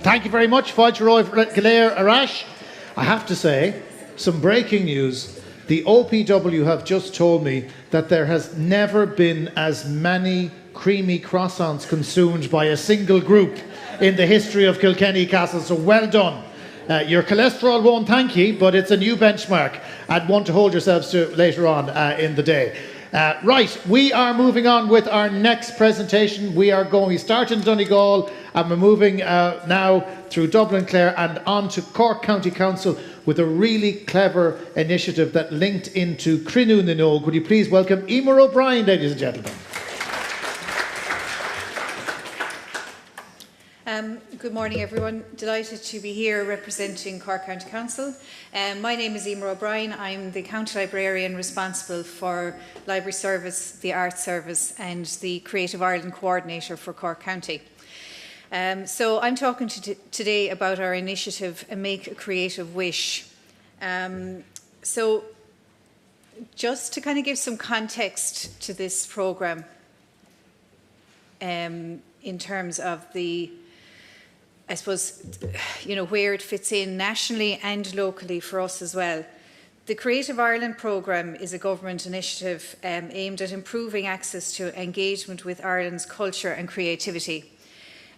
Thank you very much, Fáilte Galéir Arash. I have to say, some breaking news. The OPW have just told me that there has never been as many creamy croissants consumed by a single group in the history of Kilkenny Castle, so well done. Your cholesterol won't thank you, but it's a new benchmark and one to hold yourselves to later on in the day. Right, we are moving on with our next presentation. We start in Donegal and we're moving now through Dublin, Clare and on to Cork County Council with a really clever initiative that linked into Crinú na nÓg. Would you please welcome Emer O'Brien, ladies and gentlemen. Good morning, everyone. Delighted to be here representing Cork County Council. My name is Emer O'Brien. I'm the County Librarian responsible for Library Service, the Arts Service and the Creative Ireland Coordinator for Cork County. So I'm talking today about our initiative, Make a Creative Wish. So just to kind of give some context to this programme in terms of the, I suppose, where it fits in nationally and locally for us as well. The Creative Ireland programme is a government initiative aimed at improving access to engagement with Ireland's culture and creativity.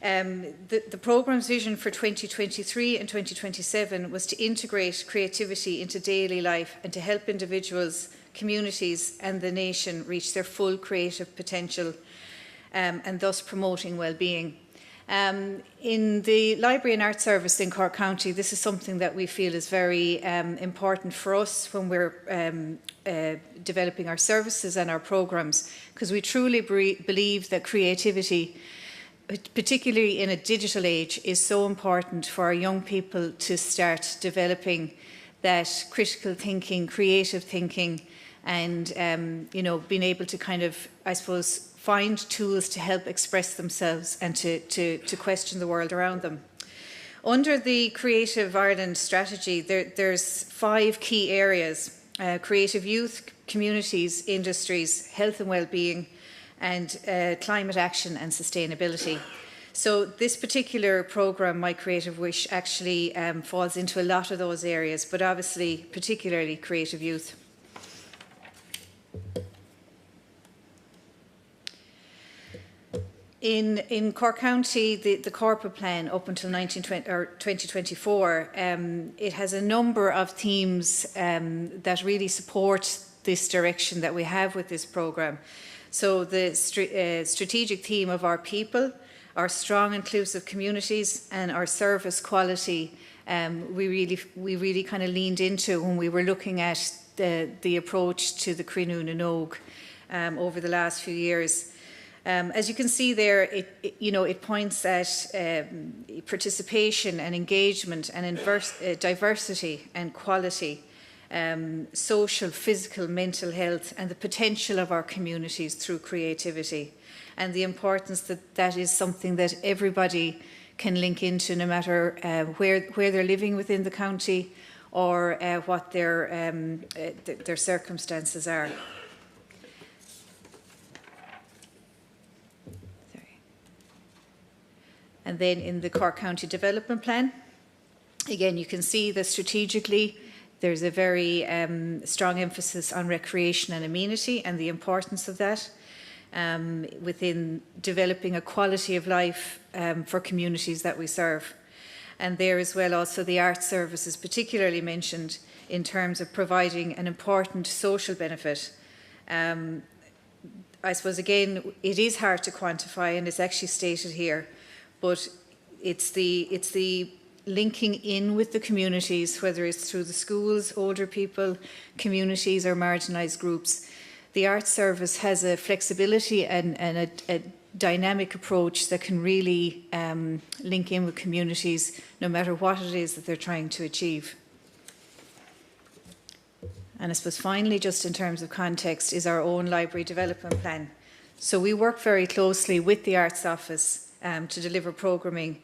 The programme's vision for 2023 and 2027 was to integrate creativity into daily life and to help individuals, communities and the nation reach their full creative potential and thus promoting well-being. In the Library and Arts Service in Cork County, this is something that we feel is very important for us when we're developing our services and our programmes, because we truly believe that creativity, particularly in a digital age, is so important for our young people to start developing that critical thinking, creative thinking, and being able to kind of, I suppose, find tools to help express themselves and to question the world around them. Under the Creative Ireland strategy, there's 5 key areas: creative youth, communities, industries, health and well-being, and climate action and sustainability. So this particular programme, My Creative Wish, actually falls into a lot of those areas, but obviously particularly creative youth. In Cork County, the corporate plan up until 2024, it has a number of themes that really support this direction that we have with this programme. So the strategic theme of our people, our strong inclusive communities and our service quality, we really kind of leaned into when we were looking at the approach to the Crinú na nÓg over the last few years. As you can see there, it points at participation and engagement and diversity and quality, social, physical, mental health, and the potential of our communities through creativity, and the importance that is something that everybody can link into, no matter where they're living within the county or what their circumstances are. And then in the Cork County Development Plan, again, you can see that strategically there's a very strong emphasis on recreation and amenity and the importance of that within developing a quality of life for communities that we serve. And there as well also the arts service is particularly mentioned in terms of providing an important social benefit. I suppose again, it is hard to quantify and it's actually stated here, but it's the linking in with the communities, whether it's through the schools, older people, communities or marginalised groups. The Arts Service has a flexibility and a dynamic approach that can really link in with communities no matter what it is that they're trying to achieve. And I suppose finally, just in terms of context, is our own library development plan. So we work very closely with the Arts Office to deliver programming,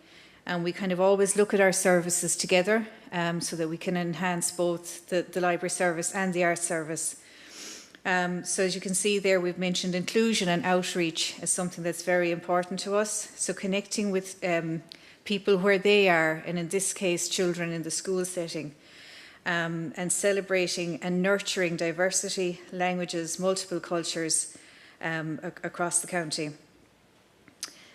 and we kind of always look at our services together so that we can enhance both the library service and the arts service. So as you can see there, we've mentioned inclusion and outreach as something that's very important to us. So connecting with people where they are, and in this case, children in the school setting, and celebrating and nurturing diversity, languages, multiple cultures across the county.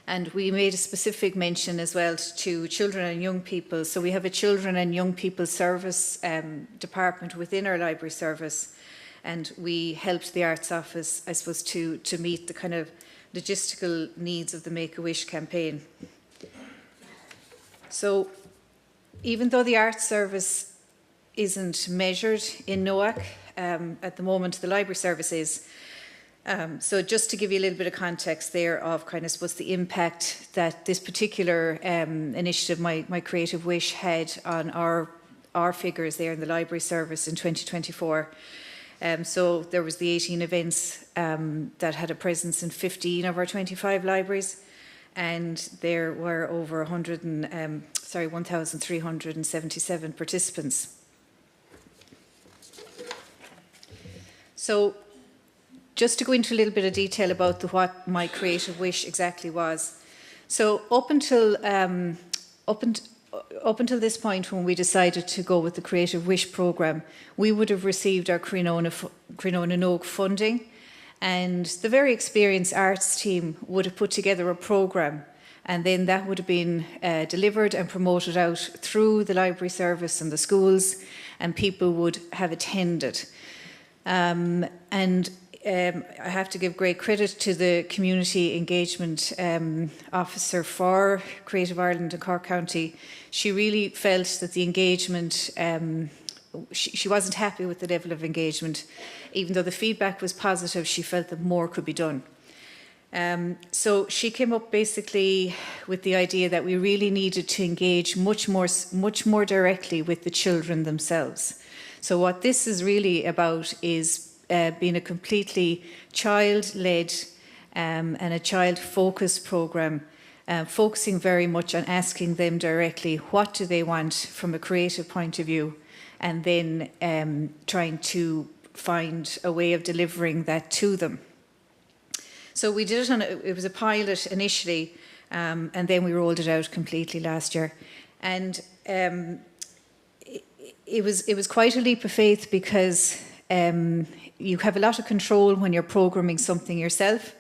And we made a specific mention as well to children and young people. So we have a children and young people service department within our library service. And we helped the Arts Office, I suppose, to meet the kind of logistical needs of the Make-A-Wish campaign. So even though the Arts Service isn't measured in NOAC, at the moment the library service is. So just to give you a little bit of context there of kind of, I suppose, the impact that this particular initiative, my Creative Wish, had on our figures there in the library service in 2024. So there was the 18 events that had a presence in 15 of our 25 libraries, and there were over 1,377 participants. So just to go into a little bit of detail about what my Creative Wish exactly was. So up until this point, when we decided to go with the Creative Wish programme, we would have received our Crenona NOAC funding, and the very experienced arts team would have put together a programme, and then that would have been delivered and promoted out through the library service and the schools, and people would have attended. I have to give great credit to the community engagement officer for Creative Ireland and Cork County. She really felt that the engagement, she wasn't happy with the level of engagement. Even though the feedback was positive, she felt that more could be done. So she came up basically with the idea that we really needed to engage much more directly with the children themselves. So what this is really about is being a completely child-led and a child-focused programme, focusing very much on asking them directly what do they want from a creative point of view, and then trying to find a way of delivering that to them. So we did it it was a pilot initially, and then we rolled it out completely last year. And it was quite a leap of faith, because you have a lot of control when you're programming something yourself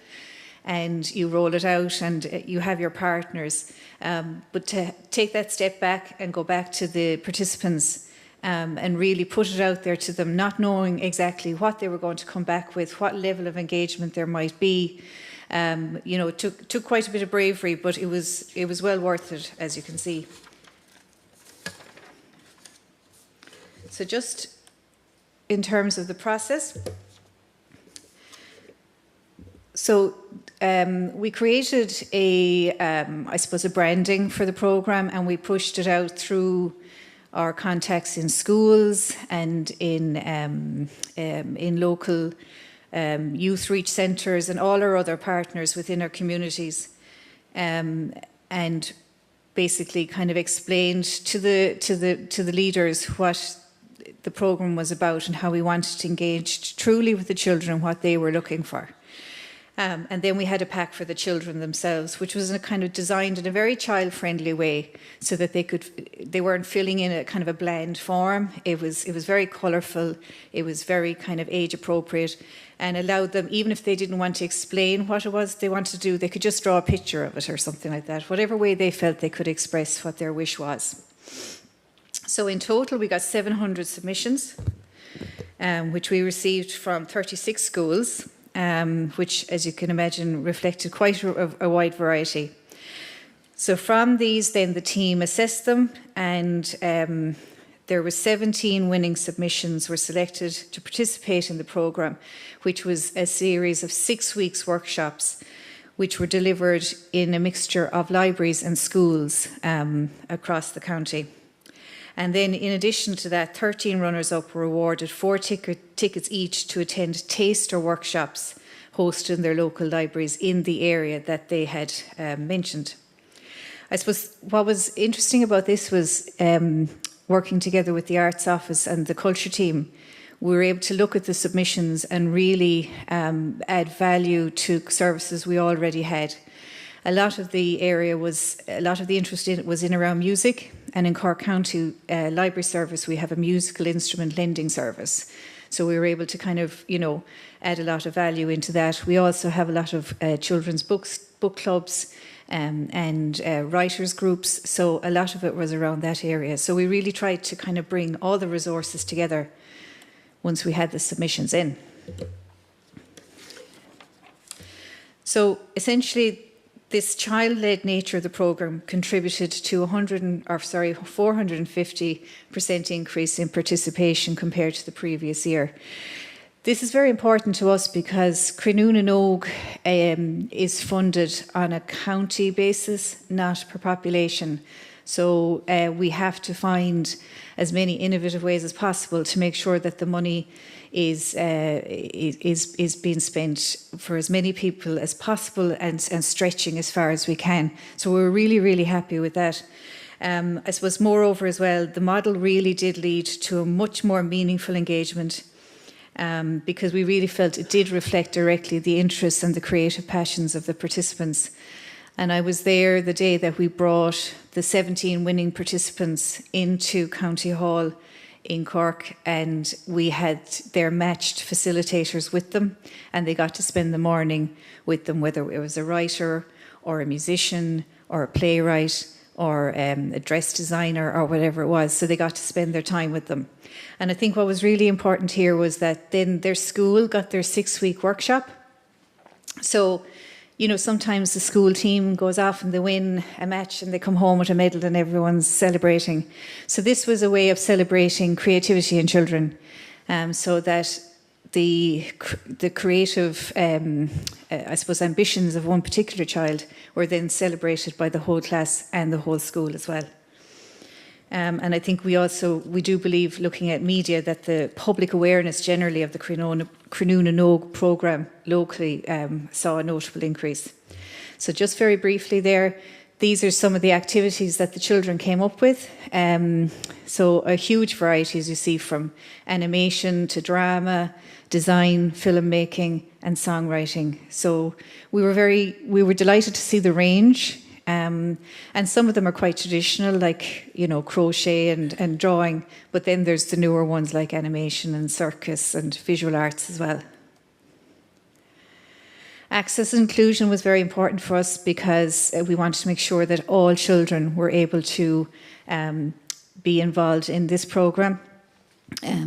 and you roll it out and you have your partners. But to take that step back and go back to the participants and really put it out there to them, not knowing exactly what they were going to come back with, what level of engagement there might be, it took quite a bit of bravery, but it was well worth it, as you can see. So just in terms of the process. So we created a branding for the programme, and we pushed it out through our contacts in schools and in local youth reach centres and all our other partners within our communities, and basically kind of explained to the leaders what the programme was about and how we wanted to engage truly with the children and what they were looking for. And then we had a pack for the children themselves, which was kind of designed in a very child-friendly way, so that they weren't filling in a kind of a bland form. It was very colourful. It was very kind of age-appropriate, and allowed them, even if they didn't want to explain what it was they wanted to do, they could just draw a picture of it or something like that. Whatever way they felt they could express what their wish was. So in total, we got 700 submissions, which we received from 36 schools. Which, as you can imagine, reflected quite a wide variety. So from these, then the team assessed them, and there were 17 winning submissions were selected to participate in the programme, which was a series of 6 weeks workshops, which were delivered in a mixture of libraries and schools across the county. And then in addition to that, 13 runners-up were awarded 4 tickets each to attend taster workshops hosted in their local libraries in the area that they had mentioned. I suppose what was interesting about this was working together with the Arts Office and the Culture team. We were able to look at the submissions and really add value to services we already had. a lot of the interest in it was in around music. And in Cork County Library Service, we have a musical instrument lending service. So we were able to kind of, add a lot of value into that. We also have a lot of children's book clubs and writers groups. So a lot of it was around that area. So we really tried to kind of bring all the resources together once we had the submissions in. So essentially, this child-led nature of the programme contributed to 450% increase in participation compared to the previous year. This is very important to us because Croonún and Óg is funded on a county basis, not per population. So we have to find as many innovative ways as possible to make sure that the money is being spent for as many people as possible and stretching as far as we can. So we're really, really happy with that. I suppose moreover as well, the model really did lead to a much more meaningful engagement because we really felt it did reflect directly the interests and the creative passions of the participants. And I was there the day that we brought the 17 winning participants into County Hall in Cork, and we had their matched facilitators with them, and they got to spend the morning with them, whether it was a writer or a musician or a playwright or a dress designer or whatever it was. So they got to spend their time with them. And I think what was really important here was that then their school got their 6-week workshop. So sometimes the school team goes off and they win a match and they come home with a medal and everyone's celebrating. So this was a way of celebrating creativity in children, so that the creative, I suppose, ambitions of one particular child were then celebrated by the whole class and the whole school as well. And I think we do believe, looking at media, that the public awareness generally of the Croonún and Óg programme locally saw a notable increase. So just very briefly there, these are some of the activities that the children came up with. So a huge variety, as you see, from animation to drama, design, filmmaking and songwriting. So we were delighted to see the range. And some of them are quite traditional, like, crochet and drawing, but then there's the newer ones like animation and circus and visual arts as well. Access and inclusion was very important for us because we wanted to make sure that all children were able to be involved in this programme.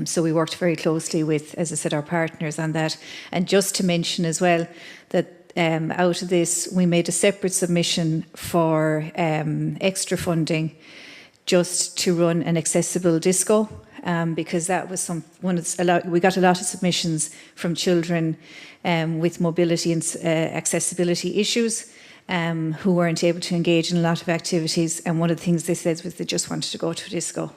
So we worked very closely with, as I said, our partners on that. And just to mention as well that out of this, we made a separate submission for extra funding just to run an accessible disco, because that was we got a lot of submissions from children with mobility and accessibility issues who weren't able to engage in a lot of activities. And one of the things they said was they just wanted to go to a disco.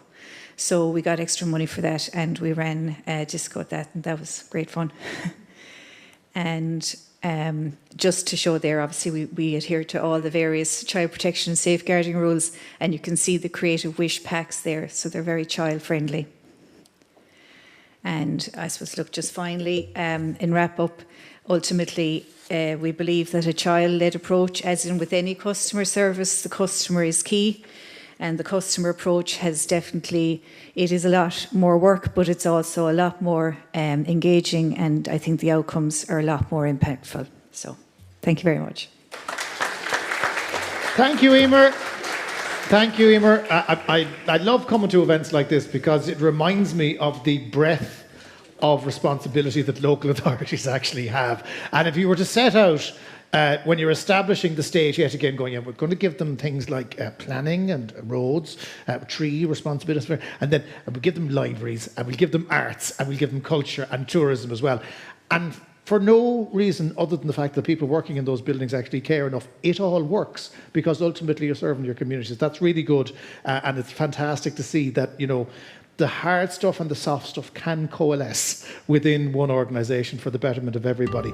So we got extra money for that, and we ran a disco at that, and that was great fun. And just to show there, obviously, we adhere to all the various child protection and safeguarding rules, and you can see the Creative Wish packs there, so they're very child friendly. And I suppose, look, just finally, in wrap up, ultimately, we believe that a child-led approach, as in with any customer service, the customer is key. And the customer approach has definitely, it is a lot more work, but it's also a lot more engaging, and I think the outcomes are a lot more impactful. So, thank you very much. Thank you, Emer. Thank you, Emer. I love coming to events like this because it reminds me of the breadth of responsibility that local authorities actually have. And if you were to set out when you're establishing the state yet again, we're going to give them things like planning and roads, tree responsibilities, and then we'll give them libraries, and we'll give them arts, and we'll give them culture and tourism as well. And for no reason other than the fact that people working in those buildings actually care enough, it all works because ultimately you're serving your communities. That's really good, and it's fantastic to see that, the hard stuff and the soft stuff can coalesce within one organisation for the betterment of everybody.